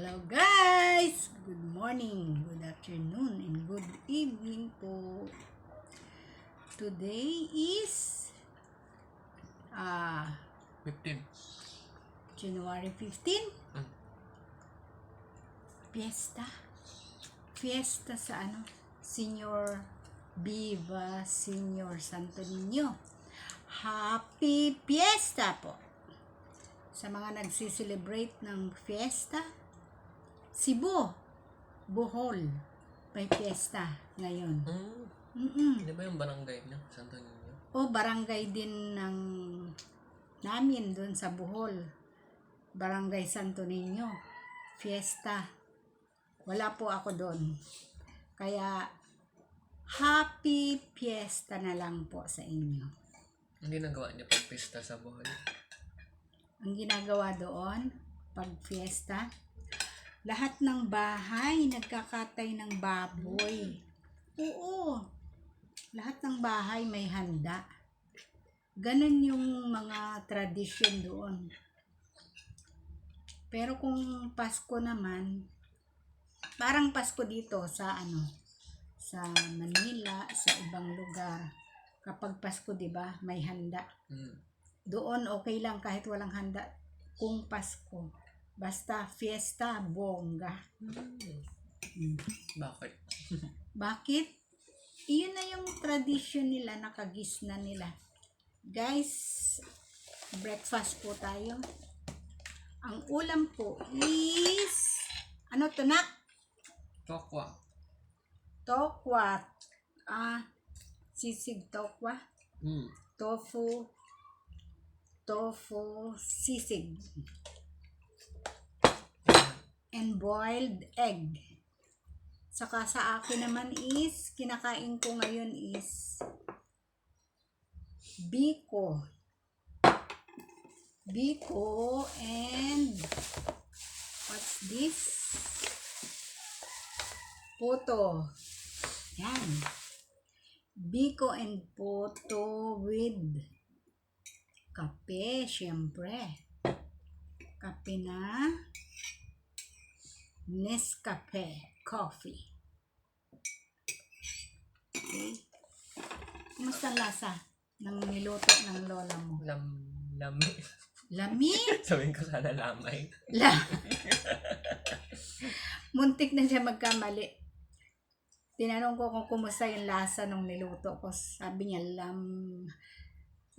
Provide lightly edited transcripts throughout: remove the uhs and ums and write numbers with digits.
Hello guys! Good morning, good afternoon, and good evening po. Today is 15. January 15. Fiesta sa Senior Viva Senior Santo Niño. Happy Fiesta po! Sa mga nagsiselebrate ng fiesta, Cebu, Bohol, may fiesta ngayon. Hindi ba yung barangay niyo, Santo Niño? O barangay din ng namin doon sa Bohol. Barangay Santo Niño. Fiesta. Wala po ako doon. Kaya, happy fiesta na lang po sa inyo. Hindi nagawa niya pag pista sa Bohol. Ang ginagawa doon, pag fiesta, lahat ng bahay nagkakatay ng baboy. Oo. Lahat ng bahay may handa. Ganon yung mga tradisyon doon. Pero kung Pasko naman, parang Pasko dito sa sa Manila, sa ibang lugar. Kapag Pasko, 'di ba, may handa. Doon okay lang kahit walang handa kung Pasko. Basta fiesta, bongga. Bakit? Bakit? Iyon na yung tradisyon nila, nakagisna nila. Guys, breakfast po tayo. Ang ulam po is, ano to nak? Tokwa. Tokwa. Sisig tokwa. Tofu sisig. And boiled egg. Saka sa akin naman is, kinakain ko ngayon is biko. Biko and what's this? Poto. Yan. Biko and poto with kape, syempre. Kape na Nescafe coffee. Okay. Kumusta ang lasa ng niluto ng lola mo? Lami. Lami? Sabihin ko sana lamay. Muntik na siya magkamali. Tinanong ko kung kumusta yung lasa ng niluto ko. Sabi niya,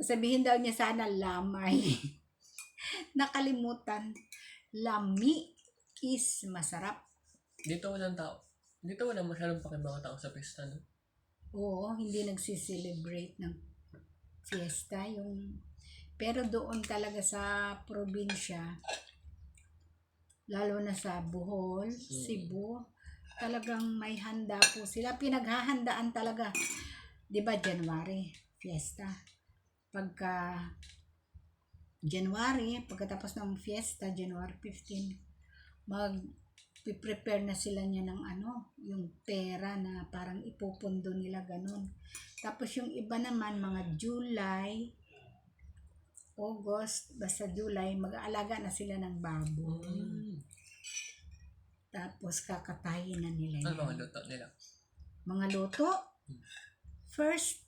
sasabihin daw niya sana lamay. Nakalimutan. Lami is masarap. Dito walang tao. Dito wala masyadong mga tao sa pista, no? Oo, hindi nagsiselebrate ng fiesta. Pero doon talaga sa probinsya, lalo na sa Bohol, Cebu, talagang may handa po sila. Pinaghahandaan talaga. 'Di ba January, fiesta. Pagka January, pagkatapos ng fiesta, January 15, prepare na sila niya ng yung pera na parang ipupundo nila ganun. Tapos yung iba naman, mga July, August, basta July, mag-aalaga na sila ng baboy. Tapos kakatayin na nila yan. Ano mga luto nila? Mga luto? First,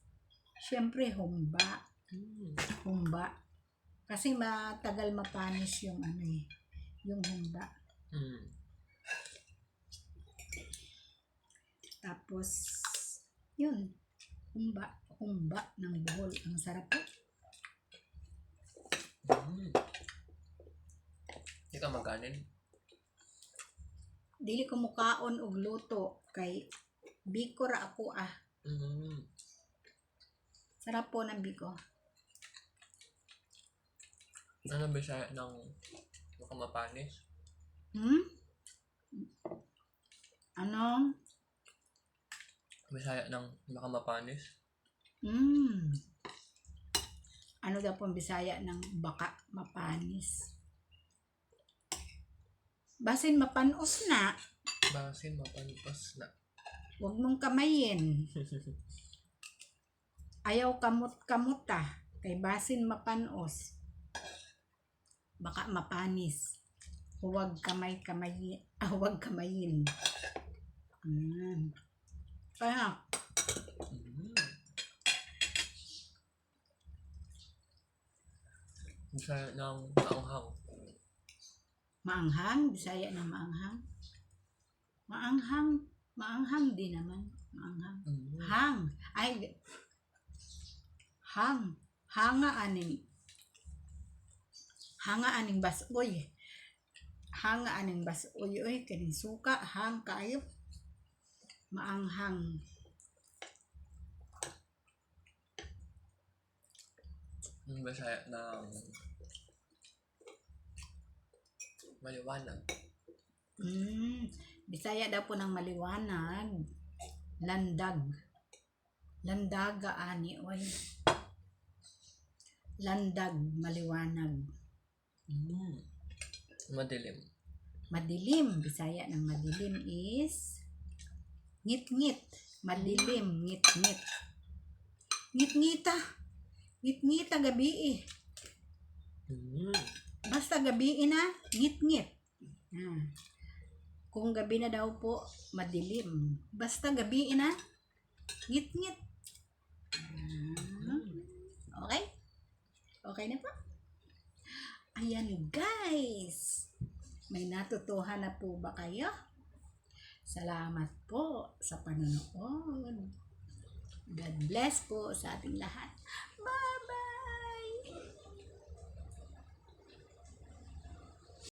syempre humba. Humba. Kasi matagal mapanis yung yung humba. Tapos, yun. Humba ng Bohol. Ang sarap po. Hindi ka maganin? Dili ko mukaon og luto. Kay biko ra ako Sarap po ng biko. Ano ba siya ng makamapanis? Ano? Bisaya ng makamapanis? Ano daw pong Bisaya ng baka mapanis? Basin mapanos na. Basin mapanos na. Huwag mong kamayin. Ayaw kamot-kamuta. Kay basin mapanos. Baka mapanis. Huwag kamay-kamay. Huwag kamayin. Kaya, Mm. Masaya ng maanghang. maanghang. Bisaya ng maanghang. Maanghang din naman. Maanghang. Mm. Hang. Ay, hang. Hanga aning. Hanga aning basoy. Hanga aning basoy. Uy, kaning suka. Hang kayo. Maanghang. Yung Masaya ng maliwanag. Bisaya daw po ng maliwanag. Landag. Landaga ani. Uy. Landag, maliwanag. Mm. Madilim. Madilim. Bisaya ng madilim is ngit-ngit. Madilim, ngit-ngit. Ngit-ngita. Ngit-ngita gabi eh. Mm. Basta gabi na, ngit-ngit. Kung gabi na daw po, madilim. Basta gabi na, ngit-ngit. Okay? Okay na po? Ayan guys. May natutuhan na po ba kayo? Salamat po sa panonood. God bless po sa ating lahat. Bye-bye!